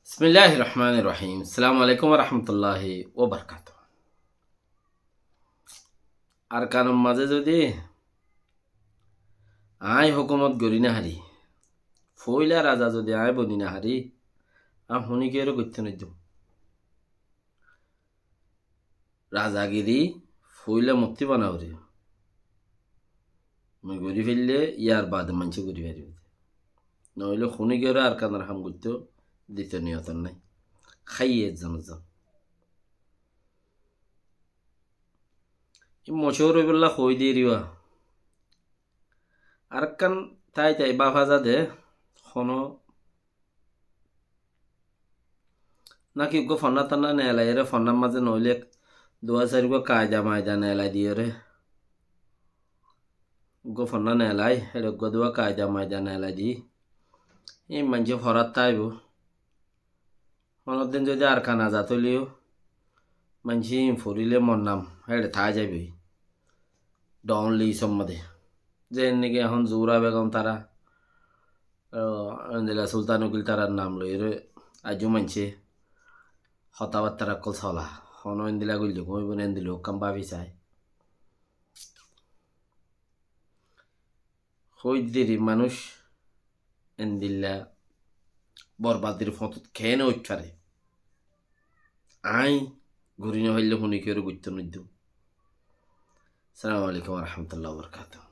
बिस्मिल्लाहिर्रहमानिर्रहीम। अस्सलामु अलैकुम वरहमतुल्लाहि वबरकातुहू। আরকানুম মাঝে যদি আয় হুকুমত গড়ি না হারি ফইলা রাজা যদি আয় বনি না হারি আম হুনি কেরো করতে নিদিম রাজাগিরি ফইলা মুক্তি বানাওরি মই গড়ি ফেললে ইয়ার বাদ মানছে গড়ি পারিবে নইলে হুনি কেরো আরকানের হাম করতে দিতে নিয়তন নাই খাইয়ে জানজাম মশহুর হইবল্লা কই দিয়ে রিওয়া আরকান তাই তাই বাফাজা দে কোনো নাকি গো ফন্না টান্না নেলাই রে ফন্নার মাঝে নইলে দোয়া চারিব কায়দা মায়দা নেলাই দিয়ে রে গো ফন্না নেলাই হেরে গো দোয়া কায়দা মায়দা নেলাই দি এই মানুষ হরাত তাইব অনেকদিন যদি আর কানা যা তলিও মানুষ ফুরিলে মন নাম হেরে থাই যাবি ডন লি সম্মদে যে নাকি এখন জোরা বেগম তারা সুলতান উকিল তারার নাম লই রে আজও মানছে হতাবার্তারা কল চলা হন এন্দিলা গইল কইব এন্দিল কাম ভাবি চাই হই দেরি মানুষ এন্দিল্লা বরবাদির ফটোত খেয়ে উঠছারে আই ঘুরি না হইলে হুনি কেউ গুরুত্ব নিদ্য। আসসালামু আলাইকুম ওয়া রাহমাতুল্লাহি ওয়া বারাকাতুহু।